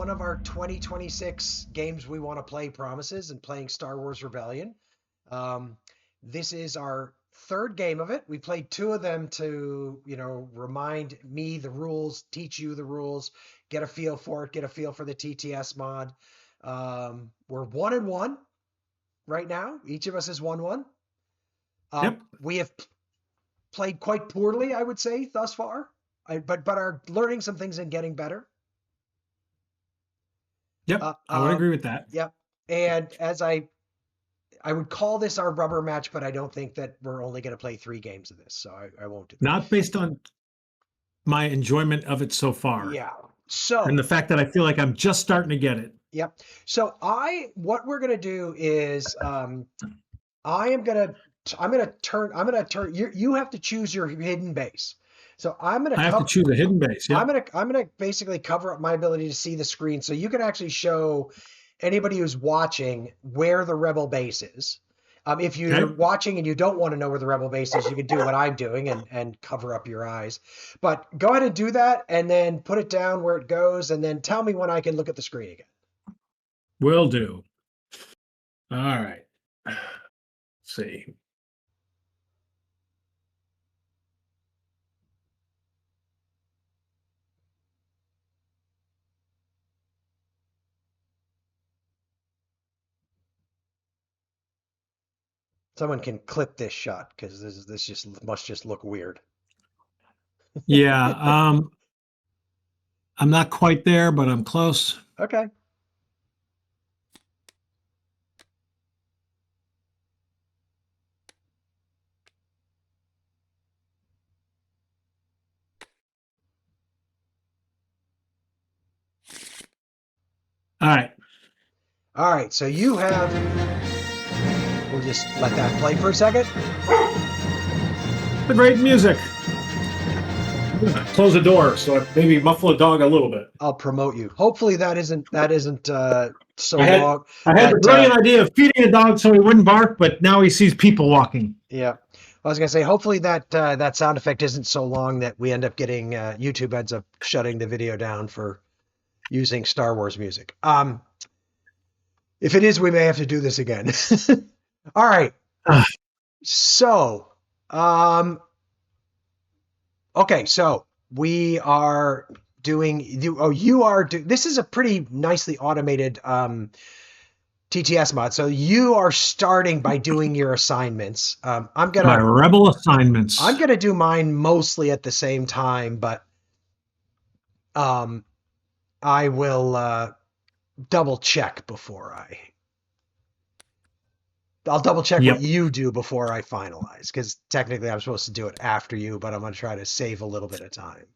one of our 2026 games we want to play promises and playing Star Wars Rebellion. Um, this is our third game of it. We played two of them to, remind me the rules, teach you the rules, get a feel for it, get a feel for the TTS mod. We're 1-1 right now. Each of us has won one. Yep. We have played quite poorly, I would say, thus far, but are learning some things and getting better. Yep, I would agree with that. Yep. And as I would call this our rubber match, but I don't think that we're only going to play 3 games of this, so I won't do that. Not based on my enjoyment of it so far. Yeah. So and the fact that I feel like I'm just starting to get it. Yep. So what we're going to do is I'm going to turn you have to choose your hidden base. So I have to choose a hidden base. Yeah. I'm going to basically cover up my ability to see the screen so you can actually show anybody who's watching where the rebel base is. If you're watching and you don't want to know where the rebel base is, you can do what I'm doing and cover up your eyes. But go ahead and do that and then put it down where it goes and then tell me when I can look at the screen again. Will do. All right. Let's see. Someone can clip this shot because this must just look weird. Yeah, I'm not quite there, but I'm close. Okay. All right. All right. So you have. We'll just let that play for a second. The great music. Close the door so maybe muffle a dog a little bit. I'll promote you. Hopefully that isn't so long. I had the brilliant idea of feeding a dog so he wouldn't bark, but now he sees people walking. Yeah. I was gonna say hopefully that sound effect isn't so long that we end up getting YouTube ends up shutting the video down for using Star Wars music. If it is, we may have to do this again. All right. So, okay, so we are doing this is a pretty nicely automated TTS mod. So you are starting by doing your assignments. My rebel assignments. I'm gonna do mine mostly at the same time, but I will double check before I'll double check what you do before I finalize, because technically I'm supposed to do it after you, but I'm going to try to save a little bit of time.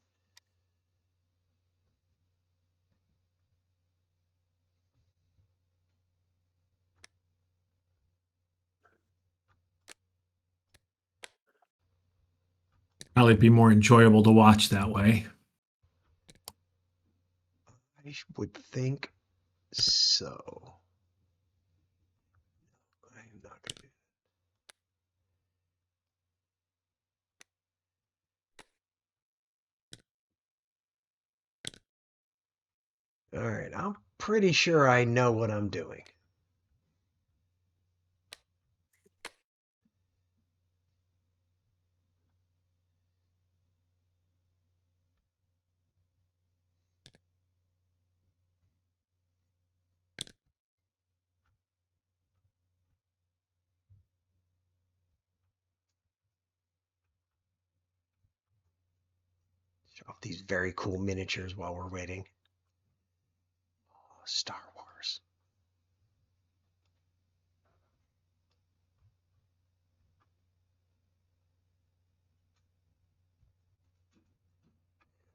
Probably be more enjoyable to watch that way. I would think so. I'm not going to do that. All right, I'm pretty sure I know what I'm doing. Show off these very cool miniatures while we're waiting. Oh, Star Wars.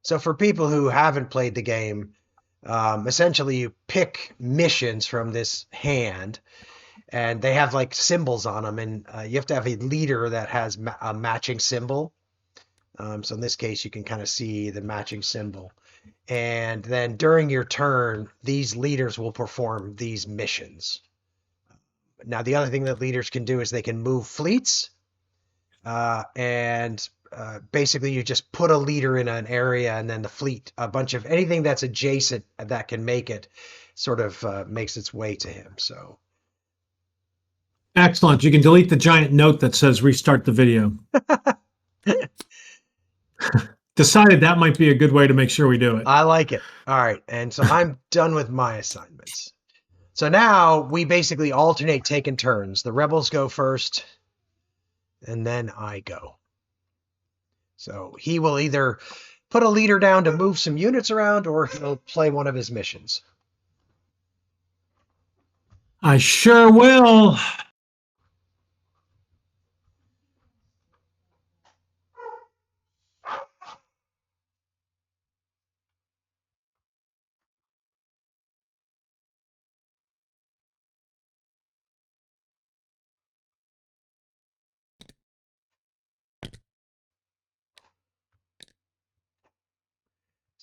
So for people who haven't played the game, essentially you pick missions from this hand, and they have like symbols on them, and you have to have a leader that has a matching symbol. So in this case, you can kind of see the matching symbol. And then during your turn, these leaders will perform these missions. Now, the other thing that leaders can do is they can move fleets. And basically you just put a leader in an area, and then the fleet, a bunch of anything that's adjacent that can make it, sort of makes its way to him. So Excellent. You can delete the giant note that says restart the video. Decided that might be a good way to make sure we do it. I like it. All right, and so I'm done with my assignments. So now we basically alternate taking turns. The rebels go first, and then I go. So he will either put a leader down to move some units around, or he'll play one of his missions. I sure will.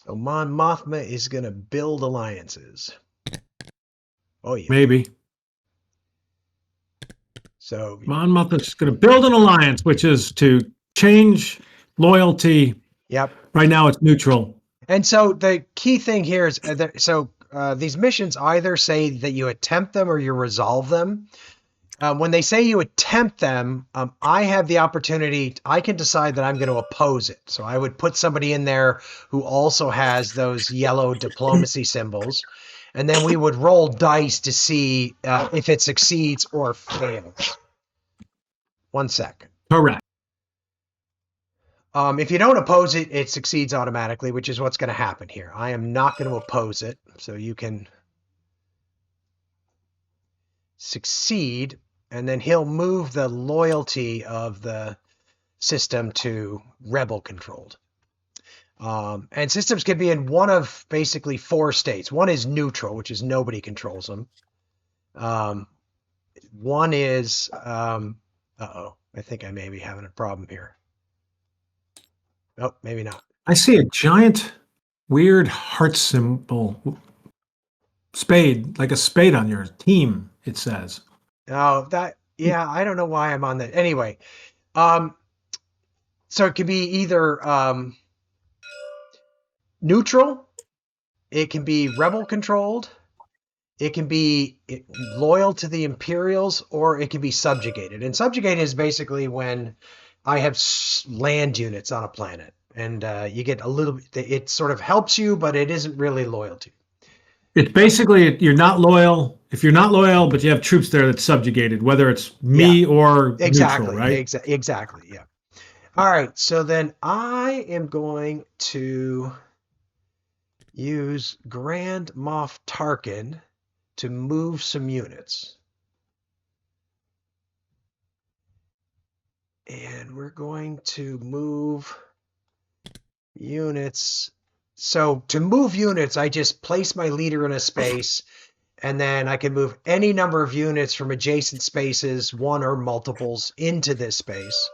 So Mon Mothma is going to build alliances. Oh, yeah. Maybe. So, Mon Mothma's going to build an alliance, which is to change loyalty. yep. Right now it's neutral. And so the key thing here is these missions either say that you attempt them or you resolve them. When they say you attempt them, I have the opportunity, I can decide that I'm going to oppose it. So I would put somebody in there who also has those yellow diplomacy symbols. And then we would roll dice to see if it succeeds or fails. 1 second. Correct. If you don't oppose it, it succeeds automatically, which is what's going to happen here. I am not going to oppose it, so you can succeed, and then he'll move the loyalty of the system to rebel controlled. And systems can be in one of basically 4 states. One is neutral, which is nobody controls them. One is, uh-oh, I think I may be having a problem here. Nope, maybe not. I see a giant, weird heart symbol. Spade, like a spade on your team, it says. Oh, yeah, I don't know why I'm on that. Anyway, so it can be either neutral, it can be rebel controlled, it can be loyal to the Imperials, or it can be subjugated. And subjugated is basically when I have land units on a planet, and you get a little. It sort of helps you, but it isn't really loyalty. It's basically you're not loyal. If you're not loyal, but you have troops there that's subjugated, whether it's me or neutral, right? Exactly. Yeah. All right. So then I am going to use Grand Moff Tarkin to move some units. And we're going to move units. So to move units, I just place my leader in a space, and then I can move any number of units from adjacent spaces, one or multiples, into this space.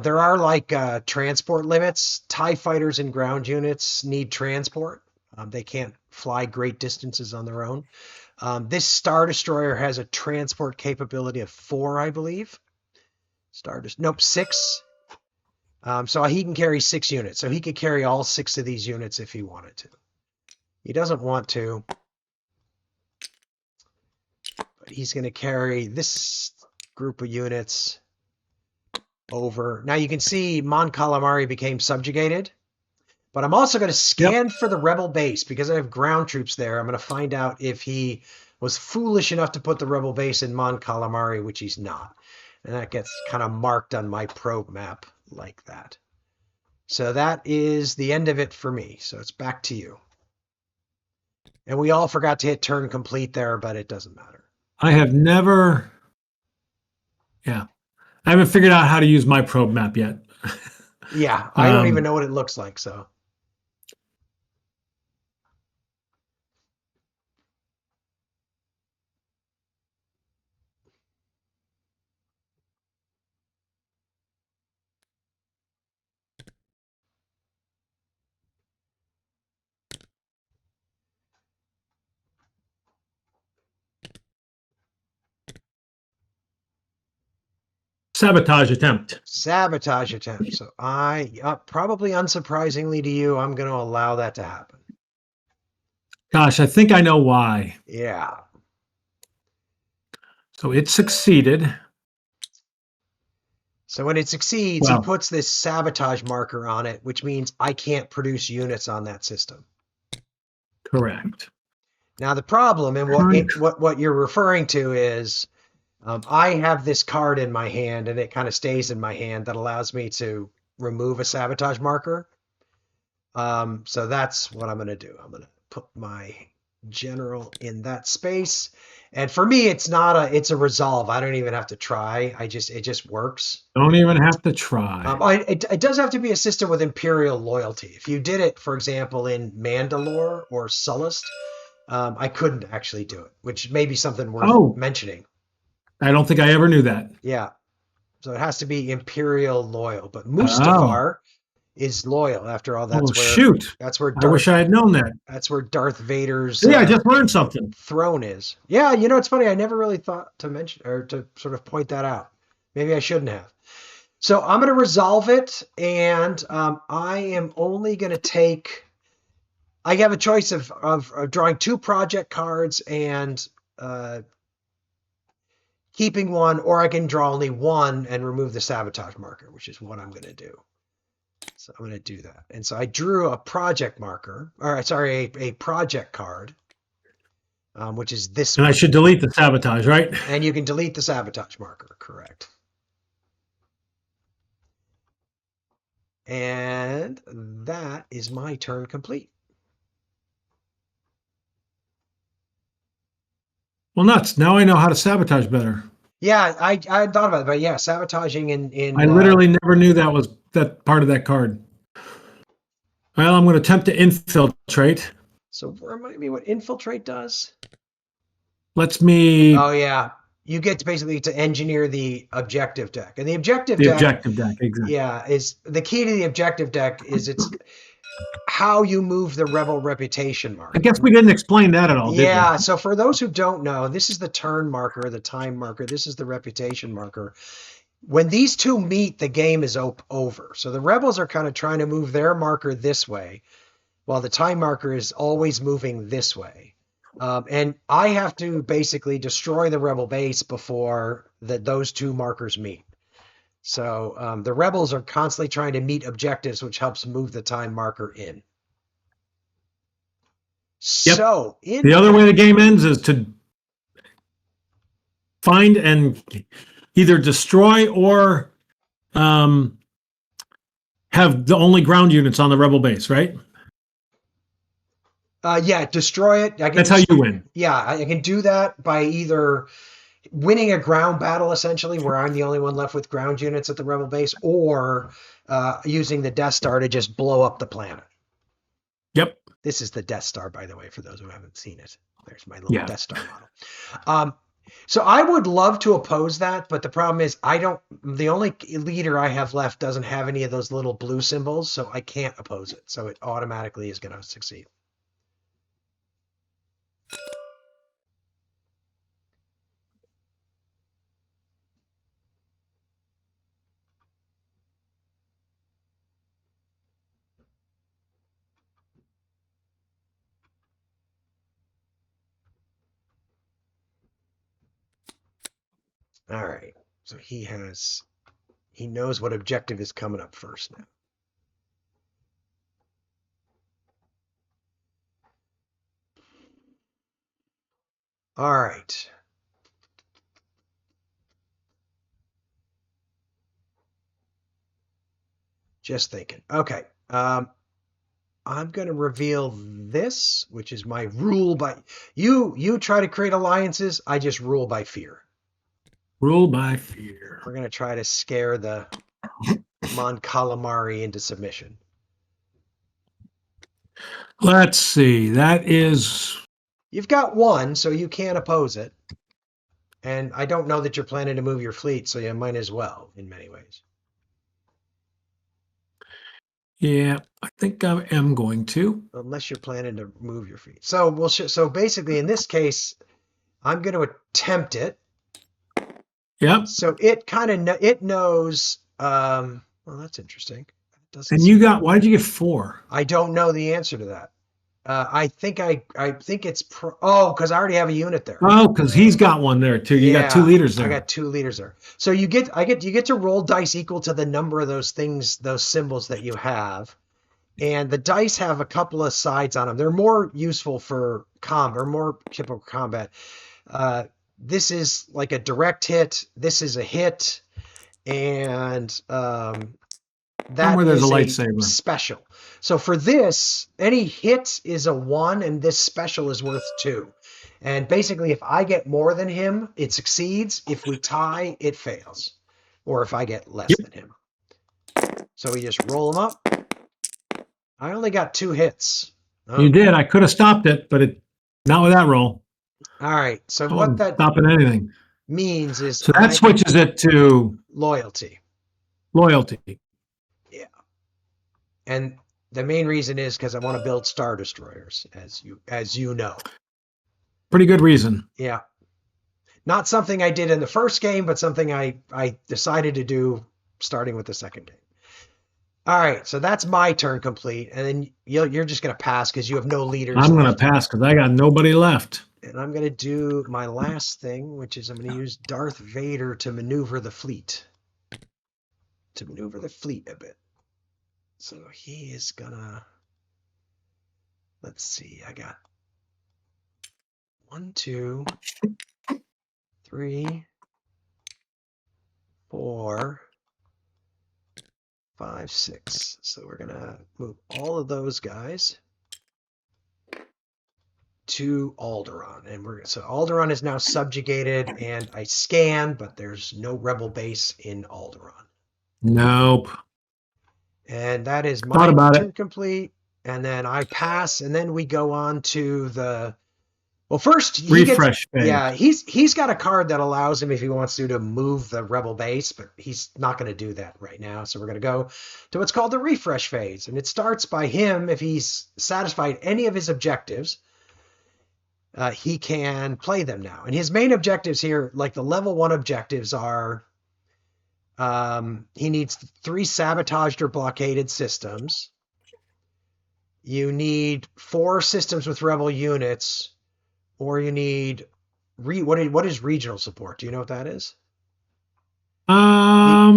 There are like transport limits. TIE fighters and ground units need transport. They can't fly great distances on their own. This Star Destroyer has a transport capability of 4, I believe. Nope, 6. So he can carry 6 units. So he could carry all 6 of these units if he wanted to. He doesn't want to, but he's going to carry this group of units over. Now you can see Mon Calamari became subjugated, but I'm also going to scan for the rebel base because I have ground troops there. I'm going to find out if he was foolish enough to put the rebel base in Mon Calamari, which he's not. And that gets kind of marked on my probe map like that. So that is the end of it for me. So it's back to you. And we all forgot to hit turn complete there, but it doesn't matter. I have never. Yeah. I haven't figured out how to use my probe map yet. Yeah, I don't even know what it looks like, so. Sabotage attempt. Sabotage attempt. So probably unsurprisingly to you, I'm going to allow that to happen. Gosh, I think I know why. Yeah. So it succeeded. So when it succeeds, he puts this sabotage marker on it, which means I can't produce units on that system. Correct. Now the problem, and what you're referring to is, I have this card in my hand, and it kind of stays in my hand that allows me to remove a sabotage marker. So that's what I'm going to do. I'm going to put my general in that space. And for me, it's a resolve. I don't even have to try. It just works. Don't even have to try. It does have to be a system with Imperial loyalty. If you did it, for example, in Mandalore or Sullust, I couldn't actually do it, which may be something worth mentioning. I don't think I ever knew that. Yeah. So it has to be Imperial loyal, but Mustafar is loyal. After all, that's where I wish I had known that. That's where Darth Vader's I just learned something. Throne is. Yeah, it's funny. I never really thought to mention or to sort of point that out. Maybe I shouldn't have. So I'm going to resolve it, and I am only going to take. I have a choice of drawing 2 project cards and keeping one, or I can draw only 1 and remove the sabotage marker, which is what I'm going to do. So I'm going to do that. And so I drew a project marker, a project card, which is this one. And I should delete the sabotage, right? And you can delete the sabotage marker, correct. And that is my turn complete. Well, nuts. Now I know how to sabotage better. Yeah, I thought about it, but yeah, sabotaging in I literally never knew that was that part of that card. Well, I'm going to attempt to infiltrate. So remind me what infiltrate does. Lets me. Oh yeah, you get to basically to engineer the objective deck, and the objective deck, exactly. Yeah, is the key to the objective deck is it's how you move the rebel reputation marker. I guess we didn't explain that at all, did we? So for those who don't know, this is the turn marker, the time marker. This is the reputation marker. When these two meet, the game is over. So the rebels are kind of trying to move their marker this way, while the time marker is always moving this way. And I have to basically destroy the rebel base before those two markers meet. So the rebels are constantly trying to meet objectives, which helps move the time marker in. Yep. So the other way the game ends is to find and either destroy or have the only ground units on the rebel base, right? Yeah, destroy it. That's how you win. Yeah, I can do that by either winning a ground battle, essentially, where I'm the only one left with ground units at the rebel base, or using the Death Star to just blow up the planet. Yep. This is the Death Star, by the way, for those who haven't seen it. There's my little Death Star model. So I would love to oppose that, but the problem is the only leader I have left doesn't have any of those little blue symbols, so I can't oppose it. So it automatically is going to succeed. All right. So he knows what objective is coming up first now. All right. Just thinking. Okay. I'm going to reveal this, which is my rule by you try to create alliances. I just rule by fear. Rule by fear. We're going to try to scare the Mon Calamari into submission. Let's see. That is... You've got 1, so you can't oppose it. And I don't know that you're planning to move your fleet, so you might as well, in many ways. Yeah, I think I am going to. Unless you're planning to move your fleet. So so basically, in this case, I'm going to attempt it. Yep. So it kind of it knows. Well, that's interesting. It doesn't And you seem. got, why did you get 4? I don't know the answer to that. I think it's oh, because I already have a unit there. Oh, because he's got one there too. You got 2 Yeah, leaders I there. got 2 leaders there. So you get to roll dice equal to the number of those things, those symbols that you have. And the dice have a couple of sides on them. They're more useful for or more typical combat. Uh, this is like a direct hit. This is a hit, and that Somewhere there's a is a lightsaber. special. So for this, any hit is a 1, and this special is worth 2. And basically, if I get more than him, it succeeds. If we tie, it fails. Or if I get less Yep. than him. So we just roll them up. I only got 2 hits. You Oh. did. I could have stopped it, but not with that roll. All right. So I what wasn't that stopping anything. means is So that switches it to loyalty. loyalty. Yeah. And the main reason is because I want to build Star Destroyers, as you know. Pretty good reason. Yeah. Not something I did in the first game, but something I decided to do starting with the second game. All right, so that's my turn complete, and then you're just going to pass because you have no leaders I'm going to left. pass because I got nobody left. And I'm going to do my last thing, which is I'm going to use Darth Vader to maneuver the fleet. To maneuver the fleet a bit. So he is going to... Let's see, I got 1, 2, 3, 4, 5, 6. So we're going to move all of those guys to Alderaan. And so Alderaan is now subjugated, and I scan, but there's no rebel base in Alderaan. Nope. And that is my turn complete. And then I pass, and then we go on to the... Well, first he refresh phase. Yeah, he's got a card that allows him, if he wants to move the rebel base, but he's not going to do that right now. So we're going to go to what's called the refresh phase, and it starts by him, if he's satisfied any of his objectives, he can play them now. And his main objectives here, like the level 1 objectives, are he needs 3 sabotaged or blockaded systems. You need 4 systems with rebel units. Or you need what is regional support? Do you know what that is? I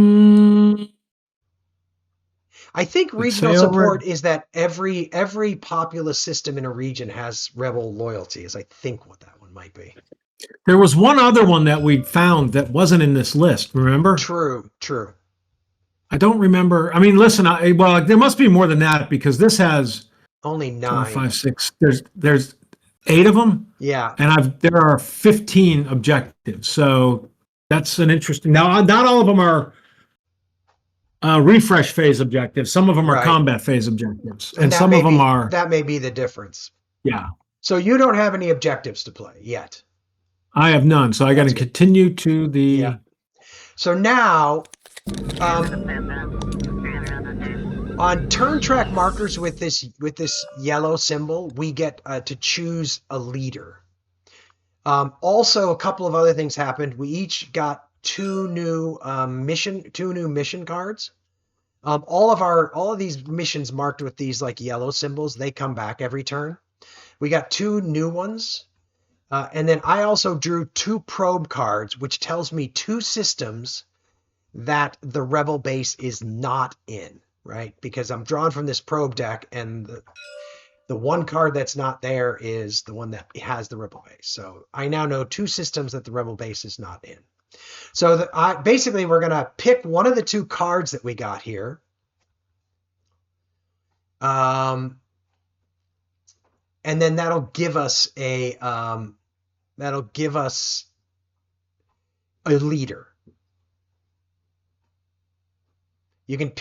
think regional support is that every populous system in a region has rebel loyalty, is I think what that one might be. There was one other one that we found that wasn't in this list, remember? True. I don't remember. I mean, listen, well, there must be more than that because this has only 9. 4, 5, 6. There's 8 of them. Yeah. And there are 15 objectives. So that's an interesting. Now, not all of them are refresh phase objectives. Some of them are combat phase objectives, and some of them are. That may be the difference. Yeah. So you don't have any objectives to play yet. I have none. So I got to continue to the. Yeah. So now, on turn track markers with this yellow symbol, we get to choose a leader. Also, a couple of other things happened. We each got 2 new mission cards. All of these missions marked with these like yellow symbols, they come back every turn. We got 2 new ones. And then I also drew 2 probe cards, which tells me 2 systems that the rebel base is not in. Right, because I'm drawn from this probe deck, and the one card that's not there is the one that has the rebel base. So I now know 2 systems that the rebel base is not in. So basically we're going to pick one of the 2 cards that we got here. And then that'll give us a leader. You can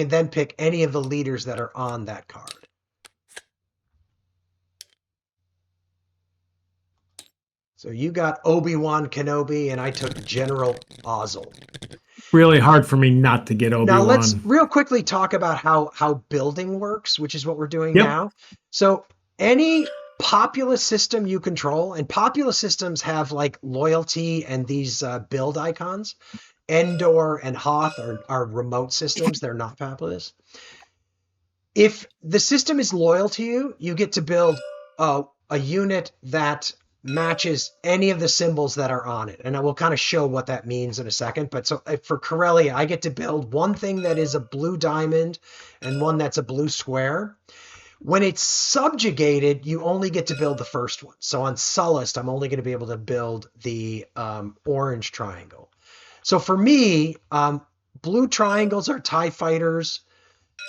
then pick any of the leaders that are on that card. So you got Obi-Wan Kenobi, and I took General Ozzel. Really hard for me not to get Obi-Wan. Now let's real quickly talk about how building works, which is what we're doing now. So any populous system you control, and populous systems have like loyalty and these build icons. Endor and Hoth are remote systems. They're not populous. If the system is loyal to you, you get to build a unit that matches any of the symbols that are on it. And I will kind of show what that means in a second. But so for Corellia, I get to build one thing that is a blue diamond and one that's a blue square. When it's subjugated, you only get to build the first one. So on Sullust, I'm only going to be able to build the orange triangle. So for me, blue triangles are TIE fighters.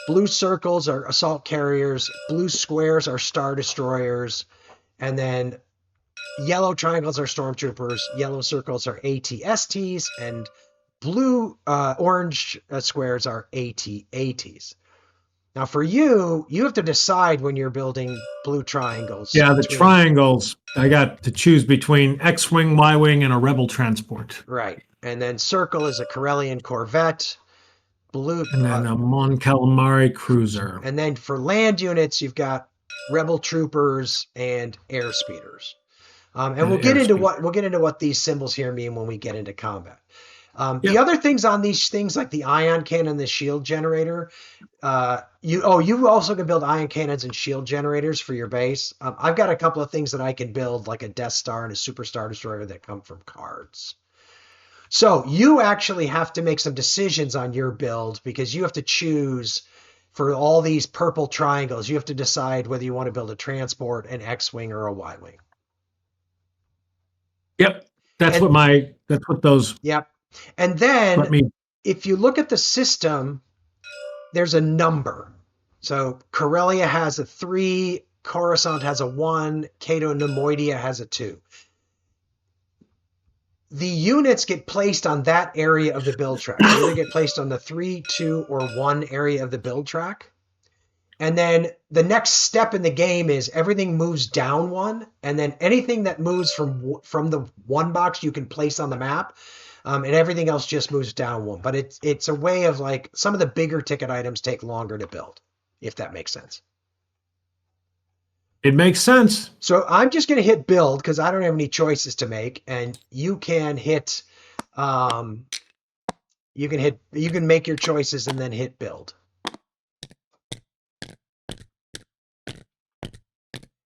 Blue circles are assault carriers. Blue squares are star destroyers. And then yellow triangles are stormtroopers. Yellow circles are AT-STs. And orange squares are AT-ATs. Now, for you, you have to decide when you're building blue triangles Yeah, the between. triangles. I got to choose between X-wing, Y-wing, and a rebel transport, Right. And then circle is a Corellian corvette. Blue. and then a Mon Calamari cruiser. And then for land units, you've got rebel troopers and air speeders. And And we'll get airspeed. into what these symbols here mean when we get into combat. The Yep. other things on these things, like the ion cannon, the shield generator, you also can build ion cannons and shield generators for your base. I've got a couple of things that I can build, like a Death Star and a Super Star Destroyer that come from cards. So you actually have to make some decisions on your build because you have to choose for all these purple triangles. You have to decide whether you want to build a transport, an X-wing, or a Y-wing. Yep. That's And what those yep. And let then me. if you look at the system, there's a number. So Corellia has a 3, Coruscant has a 1, Cato Nemoidia has a 2. The units get placed on that area of the build track. They either get placed on the 3, 2, or 1 area of the build track. And then the next step in the game is everything moves down 1, and then anything that moves from the 1 box you can place on the map, and everything else just moves down 1. But it's a way of like some of the bigger ticket items take longer to build, if that makes sense. It makes sense. So I'm just going to hit build because I don't have any choices to make, and you can hit, you can make your choices and then hit build.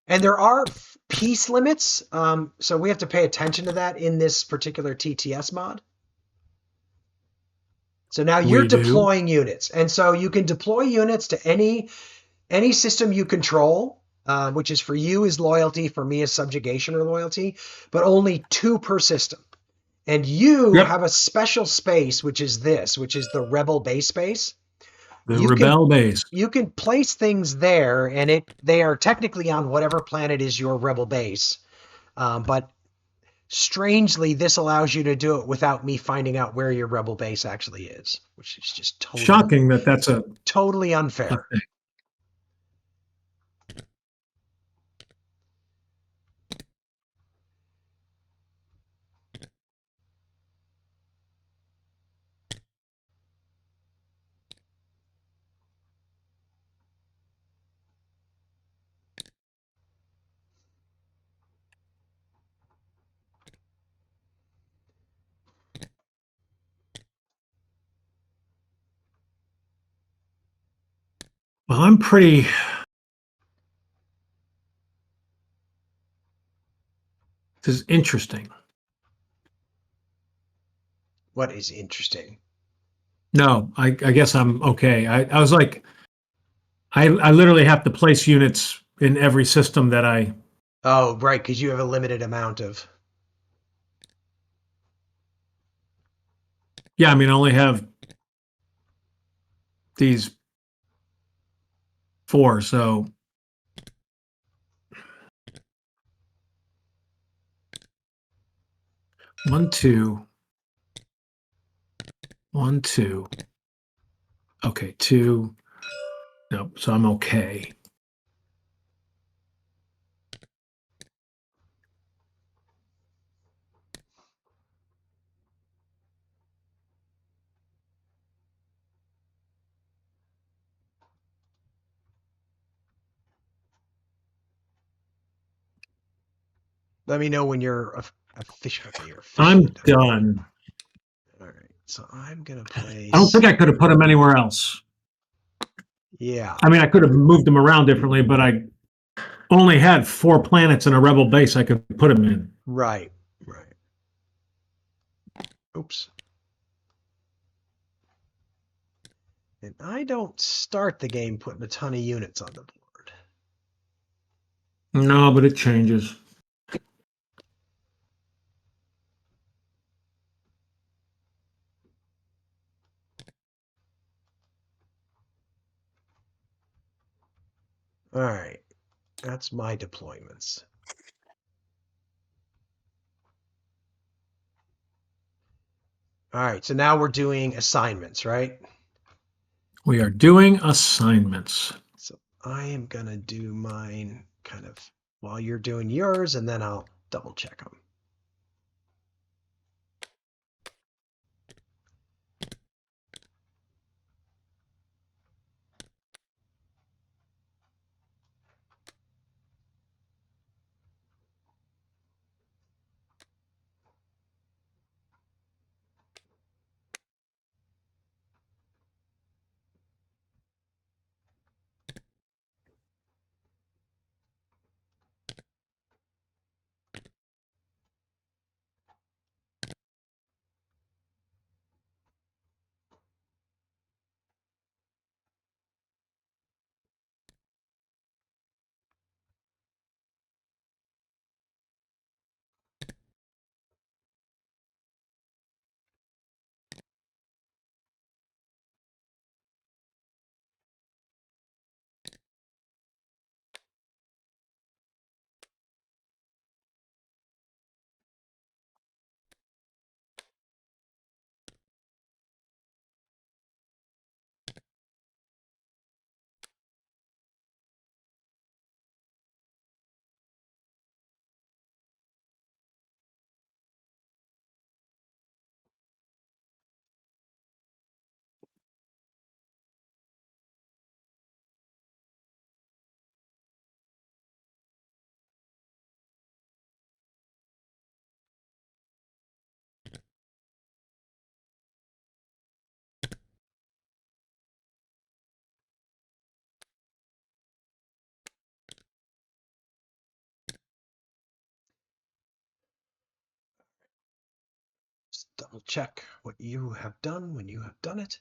And there are piece limits, so we have to pay attention to that in this particular TTS mod. So now you're We do. deploying units, and so you can deploy units to any system you control, which is for you is loyalty, for me is subjugation or loyalty, but only 2 per system. And you Yep. have a special space, which is the rebel base space. The You can Rebel base. you can place things there, and they are technically on whatever planet is your rebel base. But strangely, this allows you to do it without me finding out where your rebel base actually is, which is just Shocking that that's totally a unfair. thing. Well, I'm pretty. This is interesting. What is interesting? No, I guess I'm okay. I was like, I literally have to place units in every system that I. Oh, right, because you have a limited amount of. Yeah, I mean, I only have these 4, so 1, 2, 1, 2. Okay, 2. No, so I'm okay. Let me know when you're official. Okay, you're I'm officially done. done. All right, so I'm gonna I don't think place. I could have put him anywhere else. Yeah, I mean, I could have moved him around differently, but I only had 4 planets in a rebel base I could put him in. right, right. Oops. And I don't start the game putting a ton of units on the board. No, but it changes. All right, that's my deployments. All right, so now we're doing assignments, right? We are doing assignments. So I am gonna do mine kind of while you're doing yours, and then I'll double check them. Just double check what you have done when you have done it.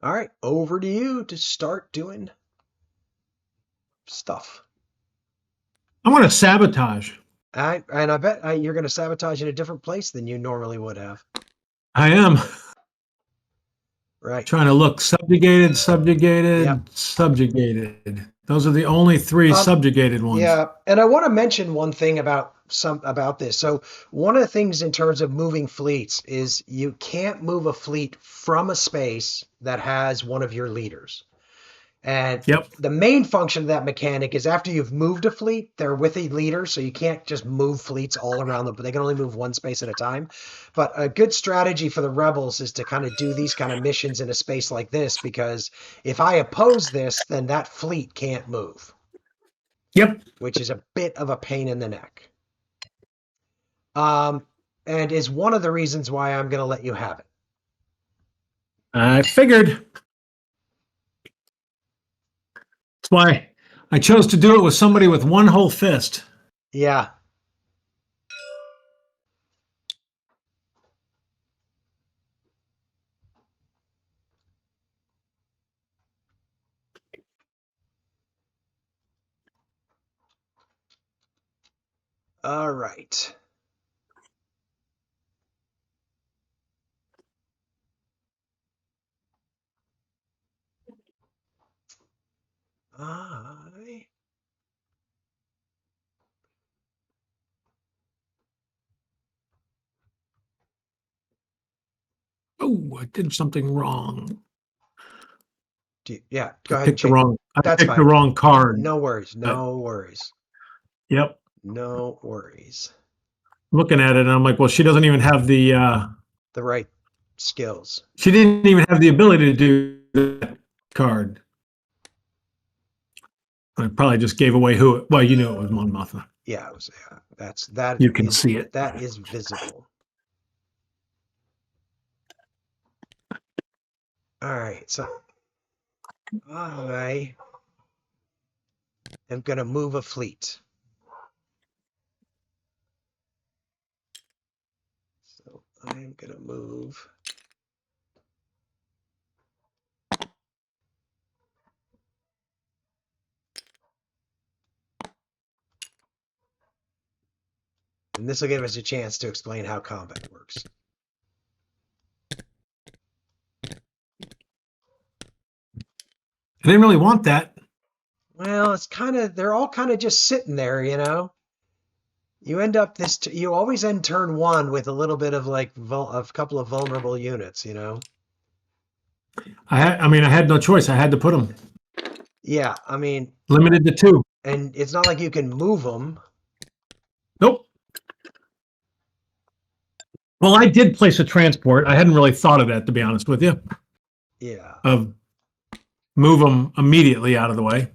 All right, over to you to start doing stuff. I want to sabotage. And I bet you're going to sabotage in a different place than you normally would have. I am Right. trying to look subjugated, Yep. subjugated. Those are the only 3 subjugated ones. Yeah, and I want to mention one thing about this. So one of the things in terms of moving fleets is you can't move a fleet from a space that has one of your leaders. And Yep. the main function of that mechanic is after you've moved a fleet, they're with a leader, so you can't just move fleets all around them, but they can only move one space at a time. But a good strategy for the rebels is to kind of do these kind of missions in a space like this, because if I oppose this, then that fleet can't move, Yep. which is a bit of a pain in the neck. And is one of the reasons why I'm going to let you have it. I figured. That's why I chose to do it with somebody with one whole fist. Yeah. All right. I Oh, I did something wrong. yeah, I go ahead and picked the check. wrong. I That's picked the fine. wrong card. No worries. But, No worries. yep. No worries. Looking at it, and I'm like, well, she doesn't even have the. The right skills. She didn't even have the ability to do that card. I probably just gave away who. Well, you knew it was Mon Mothma. Yeah, that. You can see it. That is visible. All right, so I am going to move a fleet. So I am going to move. And this will give us a chance to explain how combat works. I didn't really want that. Well, it's kind of, they're all kind of just sitting there, you know? You end up you always end turn one with a little bit of like a couple of vulnerable units, you know? I had no choice. I had to put them. Yeah, I mean, Limited to 2. and it's not like you can move them. Nope. Well, I did place a transport. I hadn't really thought of that, to be honest with you. Yeah. Of move them immediately out of the way.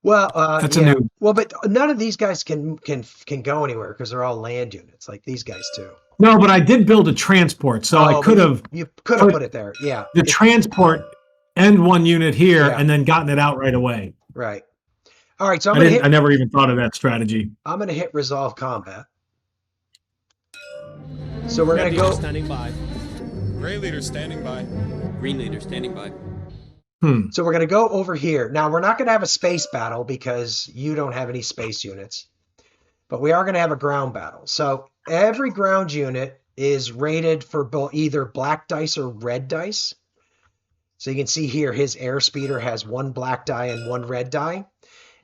Well, that's yeah. a new. Well, but none of these guys can go anywhere because they're all land units, like these guys too. No, but I did build a transport, so I could have. You could have put it there. Yeah. The transport and one unit here, Yeah. and then gotten it out right away. Right. All right. So I never even thought of that strategy. I'm going to hit resolve combat. So we're going to go. Standing by. Gray leader standing by. Green leader standing by. So we're going to go over here. Now, we're not going to have a space battle because you don't have any space units. But we are going to have a ground battle. So every ground unit is rated for either black dice or red dice. So you can see here his airspeeder has 1 black die and 1 red die.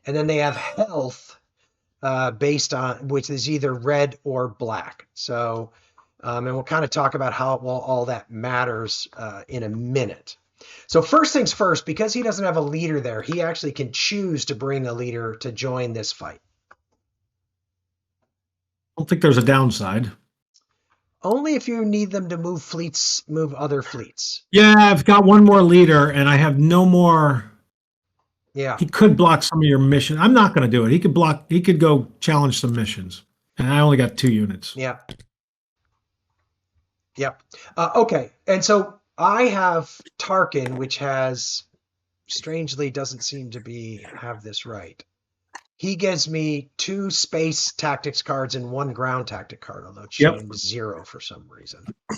And then they have health based on, which is either red or black. So, and we'll kind of talk about how all that matters in a minute. So first things first, because he doesn't have a leader there, he actually can choose to bring a leader to join this fight. I don't think there's a downside. Only if you need them to move other fleets. Yeah, I've got one more leader, and I have no more. Yeah. He could block some of your mission. I'm not going to do it. He could go challenge some missions. And I only got 2 units. Yeah. Yep. Okay. And so I have Tarkin, which strangely doesn't seem to have this right. He gives me 2 space tactics cards and 1 ground tactic card, although it's showing 0 for some reason. I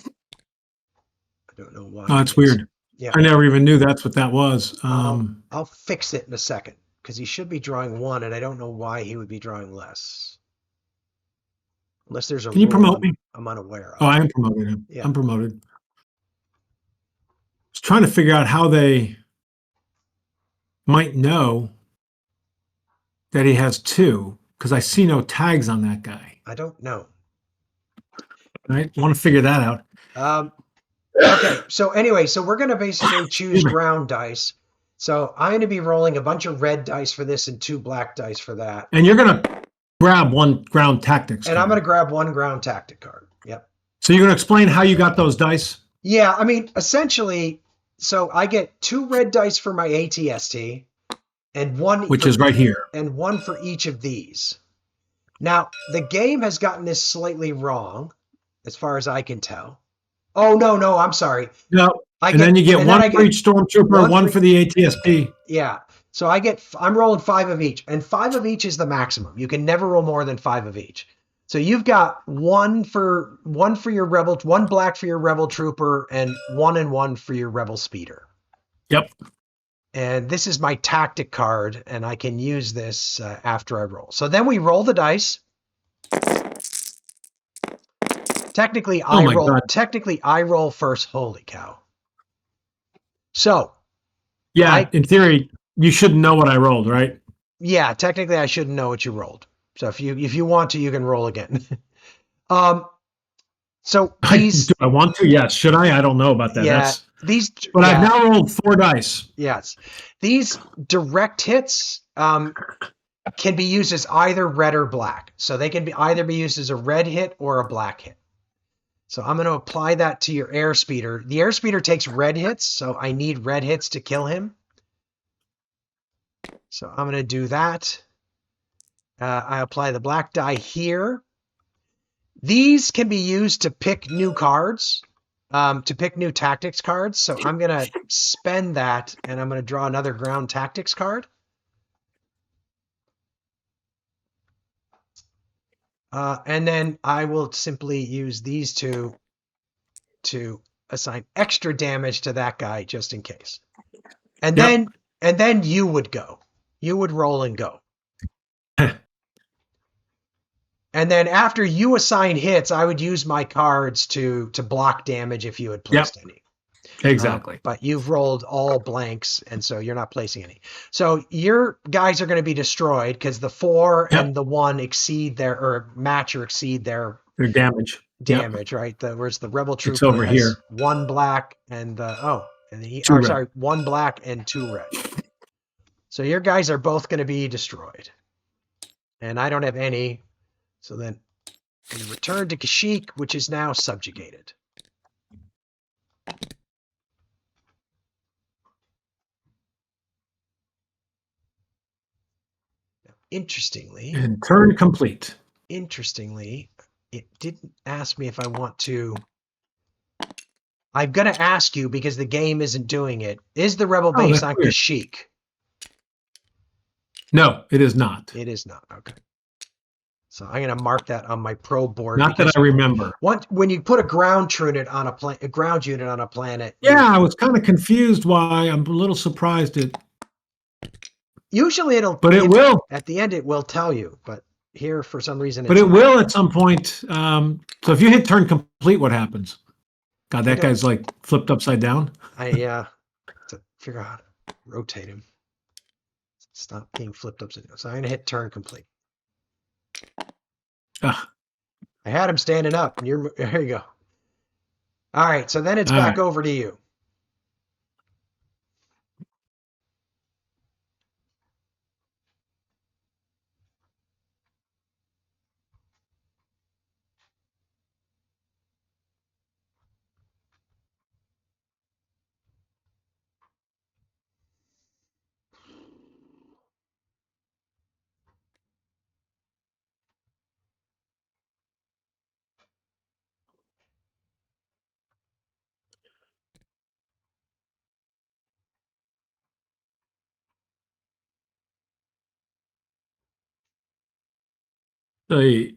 don't know why. Oh, that's weird. Yeah. I never even knew that's what that was. I'll fix it in a second because he should be drawing 1, and I don't know why he would be drawing less. Unless there's a Can you promote me? I'm unaware of. Oh, I am promoted him. Yeah. I'm promoted. I was trying to figure out how they might know that he has 2, because I see no tags on that guy. I don't know. I want to figure that out. Okay, so anyway, so we're going to basically choose ground dice. So I'm going to be rolling a bunch of red dice for this and 2 black dice for that. And you're going to grab 1 ground tactics And card. I'm going to grab 1 ground tactic card. Yep. So you're going to explain how you got those dice? Yeah, I mean, essentially, so I get 2 red dice for my ATST and 1 which is right here. And 1 for each of these. Now, the game has gotten this slightly wrong as far as I can tell. Oh, no, I'm sorry. No. Then you get 1 for each stormtrooper, 1 for the ATSP. Yeah. So I'm rolling 5 of each, and 5 of each is the maximum. You can never roll more than 5 of each. So you've got 1 for your rebel, 1 black for your rebel trooper, and 1 and 1 for your rebel speeder. Yep. And this is my tactic card, and I can use this after I roll. So then we roll the dice. Technically, I roll first. Holy cow! So, yeah, in theory, you shouldn't know what I rolled, right? Yeah, technically, I shouldn't know what you rolled. So if you want to, you can roll again. So these, do I want to? Yes. Should I? I don't know about that. Yeah, but I've now rolled 4 dice. Yes, these direct hits. can be used as either red or black. So they can be either be used as a red hit or a black hit. So I'm going to apply that to your airspeeder. The airspeeder takes red hits, so I need red hits to kill him. So I'm going to do that. I apply the black die here. These can be used to pick new cards, to pick new tactics cards. So I'm going to spend that, and I'm going to draw another ground tactics card. And then I will simply use these two to assign extra damage to that guy just in case. And then you would go. You would roll and go. And then after you assign hits, I would use my cards to block damage if you had placed any. Exactly. But you've rolled all blanks, and so you're not placing any. So your guys are going to be destroyed because the 4 and the 1 exceed their, or match or exceed their damage. Right? Whereas the rebel trooper it's over has here. 1 black and sorry, 1 black and 2 red. So your guys are both going to be destroyed, and I don't have any. So then we return to Kashyyyk, which is now subjugated. Interestingly, and turn complete. Interestingly, it didn't ask me if I want to. I'm going to ask you because the game isn't doing it. Is the rebel base on Kashyyyk? No, it is not. It is not. Okay. So I'm going to mark that on my probe board. Not that I remember. When you put a ground unit on a planet. Yeah, I was kind of confused why. I'm a little surprised it. Usually But it will. At the end, it will tell you. But here, for some reason, but it will at some point. So if you hit turn complete, what happens? God, that guy's like flipped upside down. I to figure out how to rotate him. Stop being flipped upside down. So I'm going to hit turn complete. I had him standing up, and there you go. All right, so then it's back over to you. Do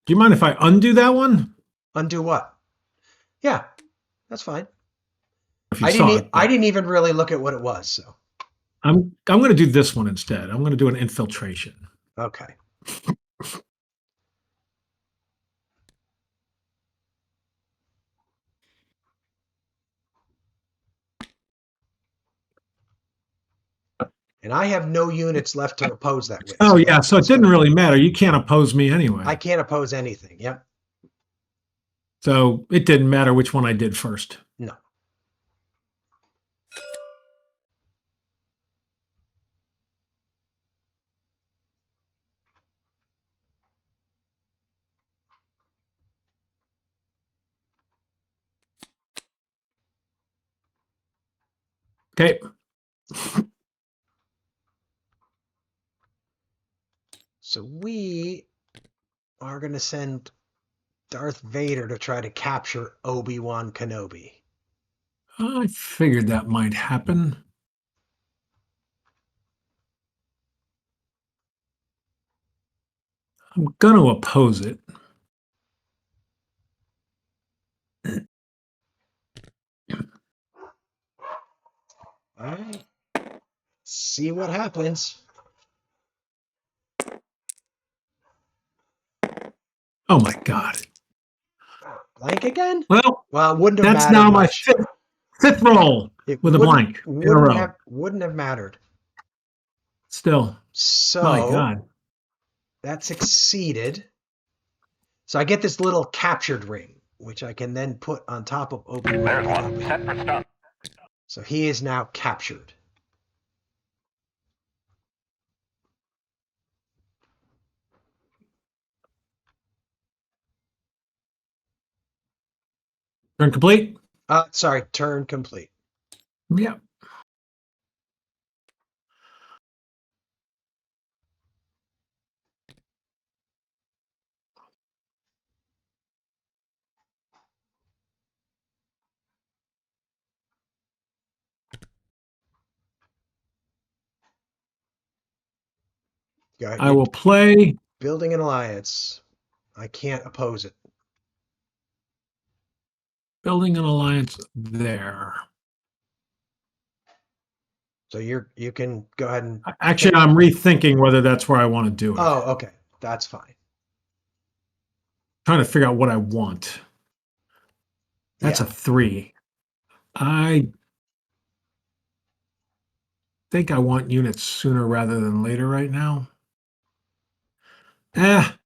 you mind if I undo that one? Undo what? Yeah, that's fine. I didn't even really look at what it was. So I'm going to do this one instead. I'm going to do an infiltration. Okay. And I have no units left to oppose that with. Oh, yeah. So it didn't really matter. You can't oppose me anyway. I can't oppose anything. Yep. So it didn't matter which one I did first. No. Okay. So we are going to send Darth Vader to try to capture Obi-Wan Kenobi. I figured that might happen. I'm going to oppose it. All right. See what happens. Oh my God. Blank again? Well, wouldn't have that's mattered now my much. fifth roll with a blank in a row. Wouldn't have mattered. Still. So my God. That succeeded. So I get this little captured ring, which I can then put on top of Obi-Wan. There's one. Set for stun. So he is now captured. Turn complete? Sorry, turn complete. Yeah. Go ahead. I will play. Building an alliance. I can't oppose it. Building an alliance there. So you can go ahead and Actually, I'm rethinking whether that's where I want to do it. Oh, okay. That's fine. Trying to figure out what I want. That's Yeah. a 3. I think I want units sooner rather than later right now.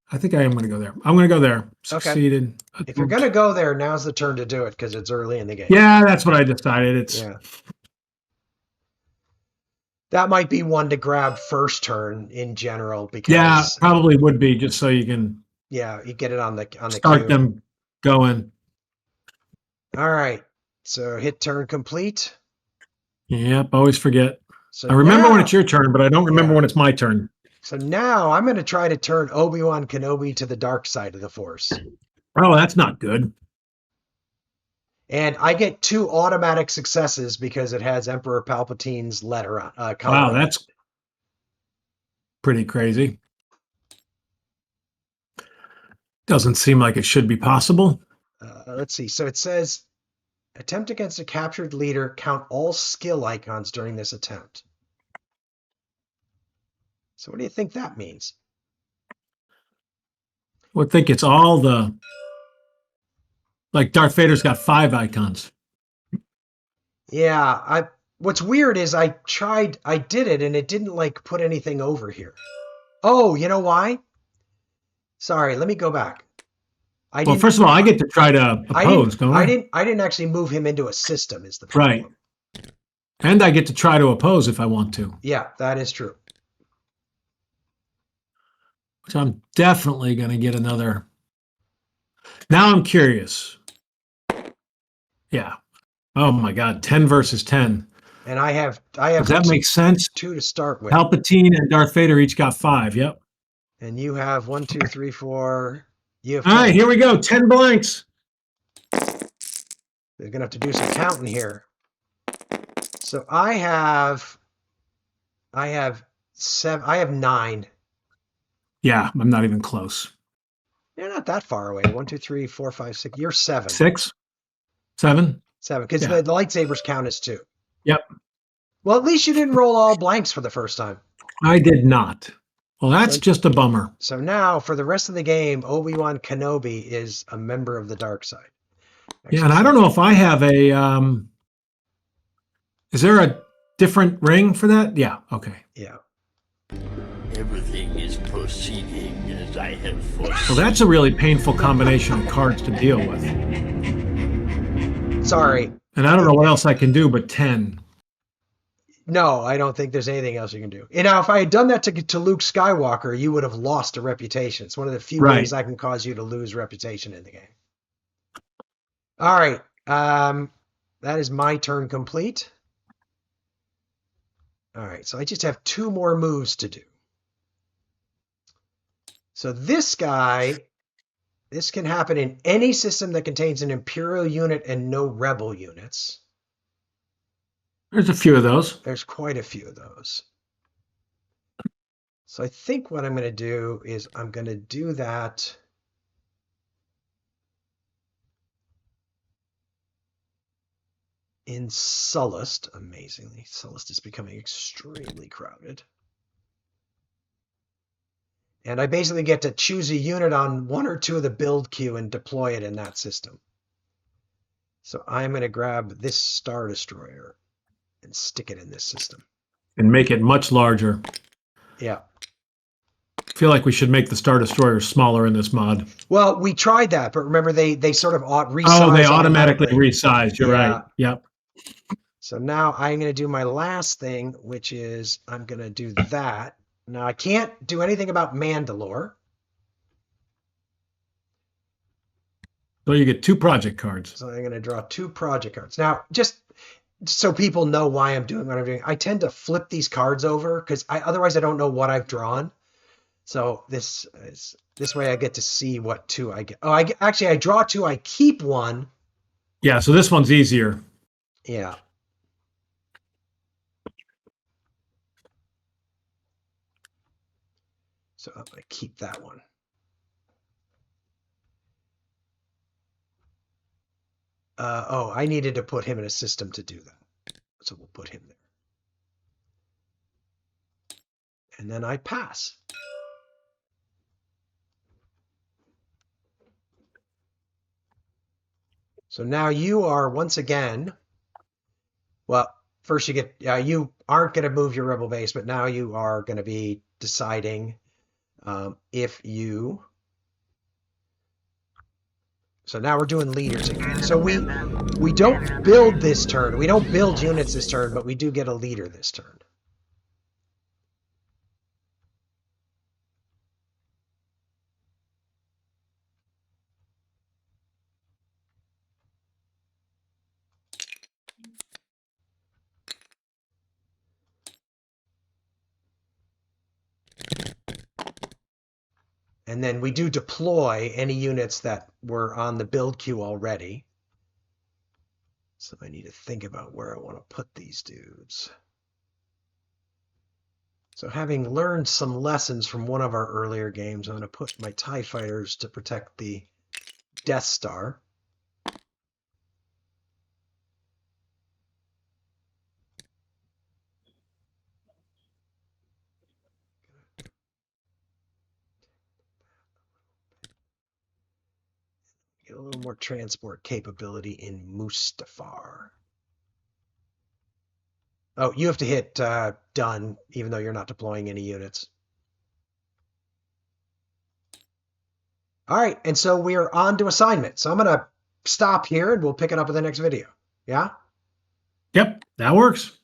I think I am going to go there. I'm going to go there. Succeeded. If you're going to go there, now's the turn to do it because it's early in the game. Yeah, that's what I decided. It's Yeah. That might be one to grab first turn in general because yeah, probably would be just so you can you get it on the start queue. them going. All right. So hit turn complete. Yep, always forget. So I remember now, when it's your turn, but I don't remember when it's my turn. So now I'm going to try to turn Obi-Wan Kenobi to the dark side of the Force. Oh, that's not good. And I get 2 automatic successes because it has Emperor Palpatine's letter on color. Wow, on that's it. pretty crazy. Doesn't seem like it should be possible. Let's see. So it says, attempt against a captured leader. Count all skill icons during this attempt. So what do you think that means? I would think it's all like Darth Vader's got 5 icons. Yeah, what's weird is I did it and it didn't like put anything over here. Oh, you know why? Sorry, let me go back. Well, first of all, I get to try to oppose, don't I? I didn't actually move him into a system is the problem. Right. And I get to try to oppose if I want to. Yeah, that is true. So I'm definitely going to get another. Now I'm curious. Yeah. Oh my God, 10 versus 10. And I have Does that make sense? 2 to start with. Palpatine and Darth Vader each got 5. Yep. And you have 1, 2, 3, 4. You have All 10. right, here we go. 10 blanks. They're gonna have to do some counting here. So I have 7. I have 9. Yeah, I'm not even close. You're not that far away. 1, 2, 3, 4, 5, 6. You're 7. 6, 7. 7, because Yeah. the lightsabers count as 2. Yep. Well, at least you didn't roll all blanks for the first time. I did not. Well, that's just a bummer. So now, for the rest of the game, Obi-Wan Kenobi is a member of the dark side. Yeah, and I don't know if I have a. Is there a different ring for that? Yeah. Okay. Yeah. Everything is proceeding as I have foreseen. Well, that's a really painful combination of cards to deal with. Sorry. And I don't know what else I can do but 10. No, I don't think there's anything else you can do. And now, if I had done that to Luke Skywalker, you would have lost a reputation. It's one of the few ways I can cause you to lose reputation in the game. All right. That is my turn complete. All right. So I just have 2 more moves to do. So this guy, this can happen in any system that contains an Imperial unit and no Rebel units. There's a few of those. There's quite a few of those. So I think what I'm going to do is I'm going to do that. In Sullust, amazingly. Sullust is becoming extremely crowded. And I basically get to choose a unit on 1 or 2 of the build queue and deploy it in that system. So I'm going to grab this Star Destroyer and stick it in this system. And make it much larger. Yeah. I feel like we should make the Star Destroyer smaller in this mod. Well, we tried that, but remember they sort of resize. Oh, they automatically resize. You're right. Yep. So now I'm going to do my last thing, which is I'm going to do that. Now, I can't do anything about Mandalore. So you get 2 project cards. So I'm going to draw 2 project cards. Now, just so people know why I'm doing what I'm doing, I tend to flip these cards over because otherwise I don't know what I've drawn. So this way I get to see what 2 I get. Oh, I draw 2. I keep 1. Yeah, so this one's easier. Yeah. So I'm going to keep that one. I needed to put him in a system to do that. So we'll put him there. And then I pass. So now you are once again, well, first you get, you aren't going to move your rebel base, but now you are going to be deciding if you, so now we're doing leaders again. So we don't build this turn. We don't build units this turn, but we do get a leader this turn. And then we do deploy any units that were on the build queue already. So I need to think about where I want to put these dudes. So having learned some lessons from one of our earlier games, I'm going to put my TIE fighters to protect the Death Star. Get a little more transport capability in Mustafar. Oh, you have to hit done, even though you're not deploying any units. All right, and so we are on to assignment. So I'm going to stop here and we'll pick it up in the next video. Yeah? Yep, that works.